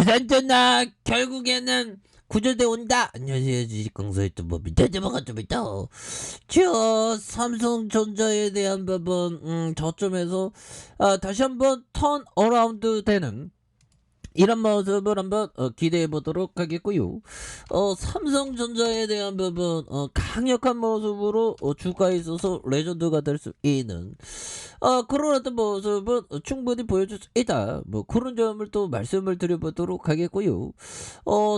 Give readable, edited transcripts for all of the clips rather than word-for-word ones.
그나저나 결국에는 구조대 온다. 안녕하세요, 주식강사 유튜버 밑에제보가 좀 있다. 저 삼성전자에 대한 부분 저점에서 다시 한번 턴 어라운드 되는 이런 모습을 한번 기대해 보도록 하겠고요. 삼성전자에 대한 부분 강력한 모습으로 주가에 있어서 레전드가 될 수 있는 그런 어떤 모습은 충분히 보여줄 수 있다. 뭐 그런 점을 또 말씀을 드려보도록 하겠고요.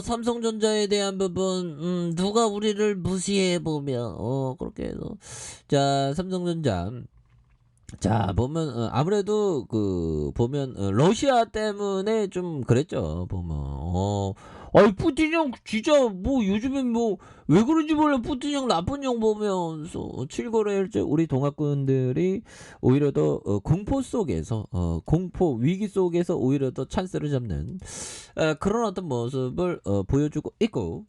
삼성전자에 대한 부분 누가 우리를 무시해 보면 그렇게 해서 자 삼성전자 자 보면 아무래도 그 보면 러시아 때문에 좀 그랬죠. 보면 아이 푸틴 형 진짜 뭐 요즘엔 뭐 왜 그런지 몰라. 푸틴 형 나쁜 형 보면서 7거래일째 우리 동학군들이 오히려 더 공포 속에서 공포 위기 속에서 오히려 더 찬스를 잡는 그런 어떤 모습을 보여주고 있고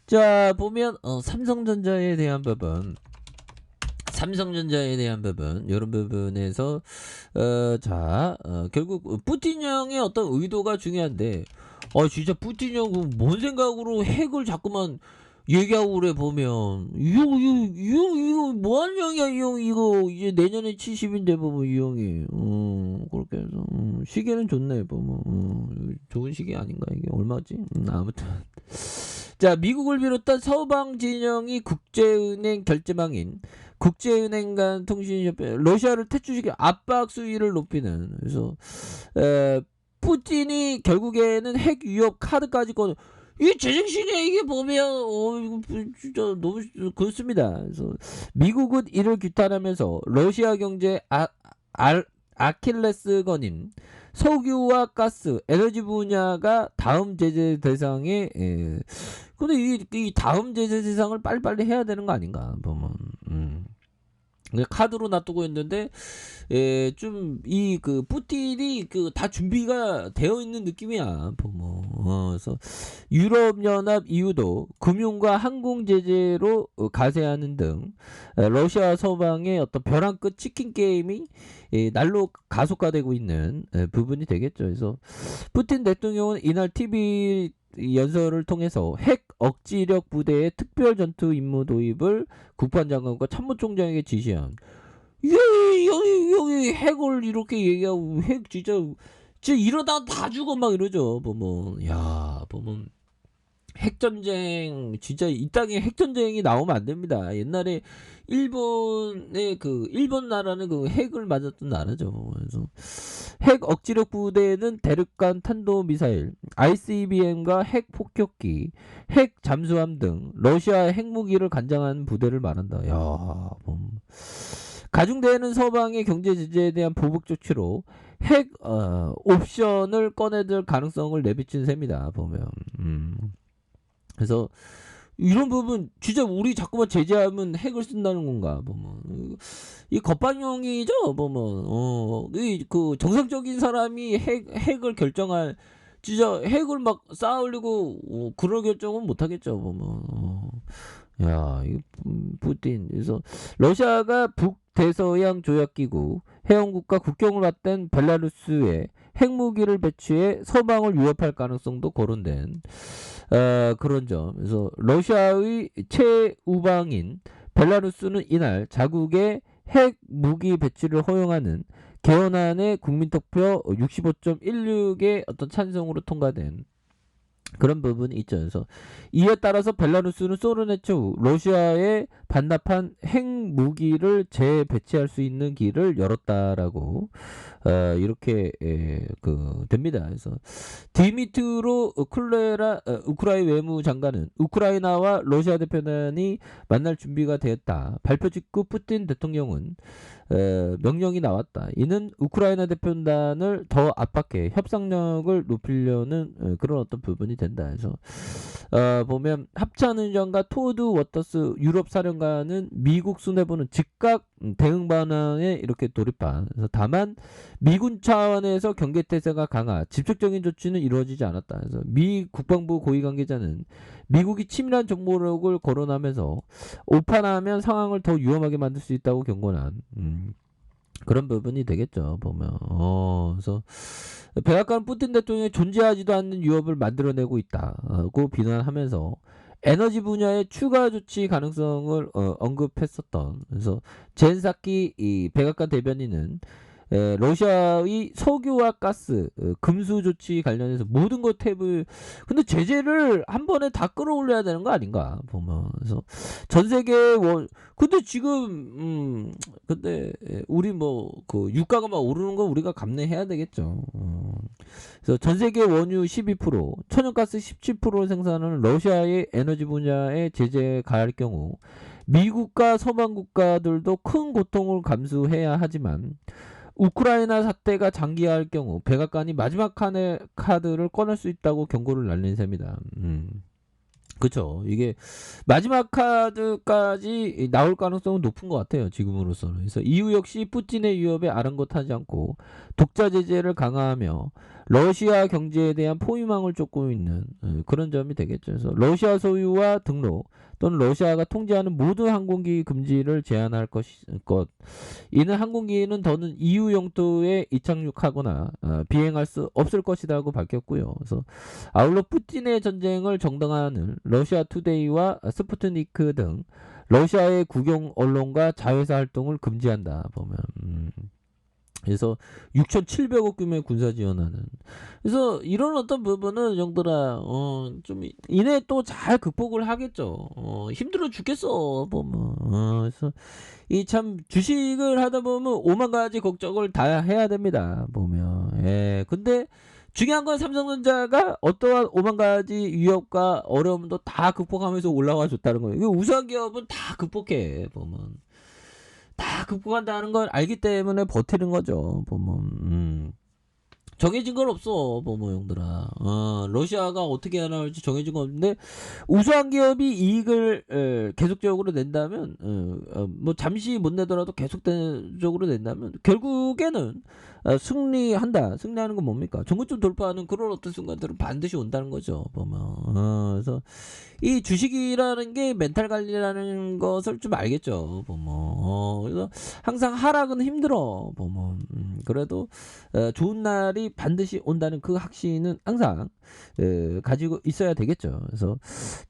자 보면 삼성전자에 대한 부분 삼성전자에 대한 부분 이런 부분에서 결국 푸틴 형의 어떤 의도가 중요한데 진짜 푸틴 형은 뭔 생각으로 핵을 자꾸만 얘기하고 그래 보면 이거 뭐하는 형이야 이 형 이거 이제 내년에 70인데 보면 이 형이 그렇게 해서 시계는 좋네 보면 좋은 시계 아닌가 이게 얼마지 아무튼 자 미국을 비롯한 서방 진영이 국제은행 결제망인 국제은행 간 통신협회 러시아를 퇴출시켜 압박 수위를 높이는 그래서 푸틴이 결국에는 핵 위협 카드까지 꺼내 이 제정신이야 이게 보면 이거 진짜 너무 그렇습니다. 그래서 미국은 이를 규탄하면서 러시아 경제 아킬레스건인 석유와 가스, 에너지 분야가 다음 제재 대상에 근데 이 다음 제재 대상을 빨리빨리 해야 되는 거 아닌가 보면 카드로 놔두고 있는데 좀 이 그 푸틴이 그 다 준비가 되어 있는 느낌이야 보면 그래서 유럽연합 EU도 금융과 항공 제재로 가세하는 등 러시아 서방의 어떤 벼랑 끝 치킨 게임이 날로 가속화되고 있는 부분이 되겠죠. 그래서 푸틴 대통령은 이날 TV 연설을 통해서 핵 억지력 부대의 특별 전투 임무 도입을 국방장관과 참모총장에게 지시한 여기 핵을 이렇게 얘기하고 핵 진짜 이러다 다 죽어 막 이러죠. 보면 야 보면 핵전쟁 진짜 이 땅에 핵전쟁이 나오면 안 됩니다. 옛날에 일본 나라는 그 핵을 맞았던 나라죠. 그래서 핵 억지력 부대는 대륙간 탄도 미사일, ICBM과 핵 폭격기, 핵 잠수함 등 러시아 핵무기를 관장하는 부대를 말한다. 야, 가중되는 서방의 경제 제재에 대한 보복 조치로 핵 옵션을 꺼내들 가능성을 내비친 셈이다. 보면. 그래서 이런 부분 진짜 우리 자꾸만 제재하면 핵을 쓴다는 건가 보면 이 겉반용이죠 보면 이 그 정상적인 사람이 핵을 결정할 진짜 핵을 막 쌓으려고 그런 결정은 못 하겠죠 보면 야, 이 푸틴. 그래서 러시아가 북대서양 조약기구 회원국과 국경을 맞댄 벨라루스에 핵무기를 배치해 서방을 위협할 가능성도 거론된 그런 점. 그래서 러시아의 최우방인 벨라루스는 이날 자국의 핵 무기 배치를 허용하는 개헌안의 국민투표 65.16의 어떤 찬성으로 통과된 그런 부분이 있죠. 그래서 이에 따라서 벨라루스는 소련 해체 후 러시아에 반납한 핵무기를 재배치할 수 있는 길을 열었다라고 이렇게 됩니다. 그래서 디미트로 쿨레라 우크라이나 외무장관은 우크라이나와 러시아 대표단이 만날 준비가 되었다. 발표 직후 푸틴 대통령은 명령이 나왔다. 이는 우크라이나 대표단을 더 압박해 협상력을 높이려는 그런 어떤 부분이 된다. 그래서 보면 합참의장과 토드 워터스 유럽 사령관은 미국 수뇌부는 즉각 대응 반응에 이렇게 돌입한. 그래서 다만 미군 차원에서 경계 태세가 강화, 직접적인 조치는 이루어지지 않았다. 그래서 미 국방부 고위 관계자는 미국이 치밀한 정보력을 거론하면서 오판하면 상황을 더 위험하게 만들 수 있다고 경고한. 그런 부분이 되겠죠, 보면. 그래서 백악관 푸틴 대통령이 존재하지도 않는 위협을 만들어내고 있다고 비난하면서 에너지 분야의 추가 조치 가능성을 언급했었던. 그래서 젠 사키 이 백악관 대변인은 러시아의 석유와 가스, 금수 조치 관련해서 모든 것 탭을 근데 제재를 한 번에 다 끌어올려야 되는 거 아닌가 보면. 그래서 전 세계 근데 지금 근데 우리 뭐 그 유가가 막 오르는 거 우리가 감내해야 되겠죠. 그래서 전 세계 원유 12%, 천연가스 17% 생산하는 러시아의 에너지 분야에 제재 가할 경우 미국과 서방 국가들도 큰 고통을 감수해야 하지만 우크라이나 사태가 장기화할 경우 백악관이 마지막 카드를 꺼낼 수 있다고 경고를 날린 셈이다. 그쵸. 이게 마지막 카드까지 나올 가능성은 높은 것 같아요. 지금으로서는. 그래서 이후 역시 푸틴의 위협에 아랑곳하지 않고 독자 제재를 강화하며 러시아 경제에 대한 포위망을 쫓고 있는 그런 점이 되겠죠. 그래서 러시아 소유와 등록 또는 러시아가 통제하는 모든 항공기 금지를 제한할 것. 이는 항공기는 더는 EU 영토에 이착륙하거나 비행할 수 없을 것이라고 밝혔고요. 그래서 아울러 푸틴의 전쟁을 정당화하는 러시아 투데이와 스푸트니크 등 러시아의 국영 언론과 자회사 활동을 금지한다 보면. 그래서 6,700억 규모의 군사 지원하는. 그래서 이런 어떤 부분은 정도라 좀 이내 또 잘 극복을 하겠죠. 힘들어 죽겠어 보면. 그래서 이 참 주식을 하다 보면 5만 가지 걱정을 다 해야 됩니다 보면. 예. 근데 중요한 건 삼성전자가 어떠한 5만 가지 위협과 어려움도 다 극복하면서 올라와 줬다는 거예요. 이거 우수한 기업은 다 극복해 보면. 다 극복한다는 걸 알기 때문에 버티는 거죠 보면. 정해진 건 없어 보면 형들아. 러시아가 어떻게 나올지 정해진 건 없는데 우수한 기업이 이익을 계속적으로 낸다면 뭐 잠시 못 내더라도 계속적으로 낸다면 결국에는 승리하는 건 뭡니까? 정고점 돌파하는 그런 어떤 순간들은 반드시 온다는 거죠 보면. 그래서 이 주식이라는 게 멘탈 관리라는 것을 좀 알겠죠 보면. 그래서 항상 하락은 힘들어 보면. 그래도 좋은 날이 반드시 온다는 그 확신은 항상 가지고 있어야 되겠죠. 그래서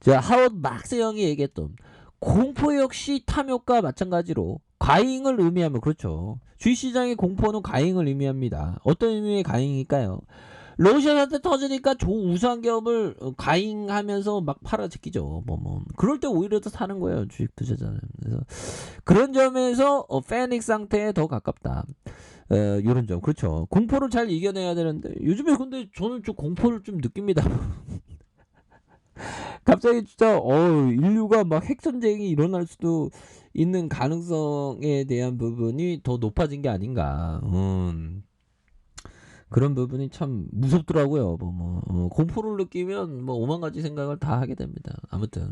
하워드 막스 형이 얘기했던 공포 역시 탐욕과 마찬가지로 과잉을 의미하면 그렇죠. 주식시장의 공포는 과잉을 의미합니다. 어떤 의미의 과잉일까요? 러시아 사태 터지니까 우수한 기업을 과잉하면서 막 팔아 제끼죠. 그럴 때 오히려 더 사는 거예요. 주식 투자자는. 그래서 그런 점에서 패닉 상태에 더 가깝다. 이런 점. 그렇죠. 공포를 잘 이겨내야 되는데 요즘에 근데 저는 좀 공포를 좀 느낍니다. 갑자기 진짜 인류가 막 핵전쟁이 일어날 수도 있는 가능성에 대한 부분이 더 높아진 게 아닌가. 그런 부분이 참 무섭더라고요. 공포를 느끼면 뭐 5만 가지 생각을 다 하게 됩니다. 아무튼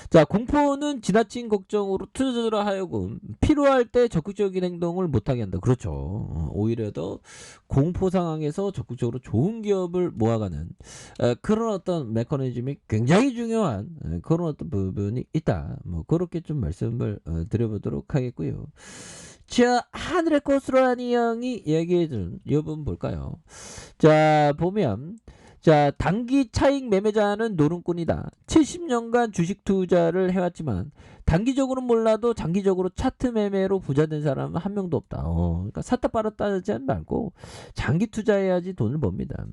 자, 공포는 지나친 걱정으로 투자자로 하여금 필요할 때 적극적인 행동을 못하게 한다. 그렇죠. 오히려 더 공포 상황에서 적극적으로 좋은 기업을 모아가는 그런 어떤 메커니즘이 굉장히 중요한 그런 어떤 부분이 있다. 뭐 그렇게 좀 말씀을 드려보도록 하겠고요. 자, 하늘의 코스로라니 형이 얘기해준 이 부분 볼까요? 자, 보면 자, 단기 차익 매매자는 노름꾼이다. 70년간 주식 투자를 해왔지만 단기적으로는 몰라도 장기적으로 차트 매매로 부자된 사람은 한 명도 없다. 그러니까 샀다 팔았다 하지 말고 장기 투자해야지 돈을 법니다.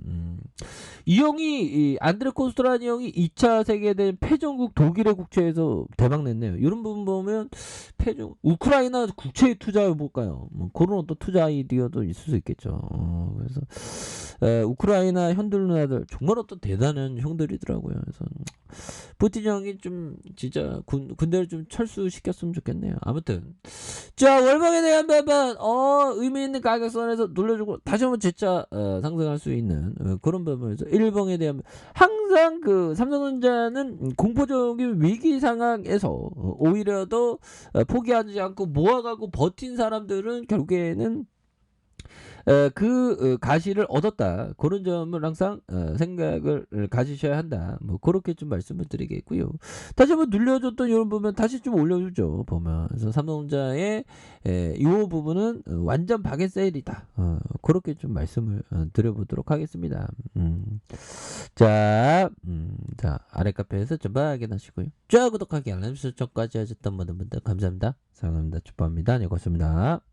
이 형이 이 안드레 코스트라니 형이 2차 세계대전 패전국 독일의 국채에서 대박 냈네요. 이런 부분 보면 우크라이나 국채에 투자해 볼까요? 그런 어떤 투자 아이디어도 있을 수 있겠죠. 그래서 우크라이나 현들 누나들 정말 어떤 대단한 형들이더라고요. 그래서 푸틴 형이 좀 진짜 군대를 좀 철수시켰으면 좋겠네요. 아무튼 자, 월봉에 대한 부분 의미 있는 가격선에서 눌러주고 다시 한번 재차 상승할 수 있는 그런 부분에서 일봉에 대한 항상 그 삼성전자는 공포적인 위기 상황에서 오히려 더 포기하지 않고 모아가고 버틴 사람들은 결국에는 가시를 얻었다. 그런 점을 항상 생각을 가지셔야 한다. 뭐 그렇게 좀 말씀을 드리겠고요. 다시 한번 눌려줬던 이런 부분 다시 좀 올려주죠. 보면 그래서 삼성전자의 이 부분은 완전 박앤 세일이다. 그렇게 좀 말씀을 드려보도록 하겠습니다. 자 아래 카페에서 전방 확인하시고요. 좋아요 구독하기 알람 설정까지 하셨던 모든 분들 감사합니다. 사랑합니다. 축복합니다. 네 고맙습니다.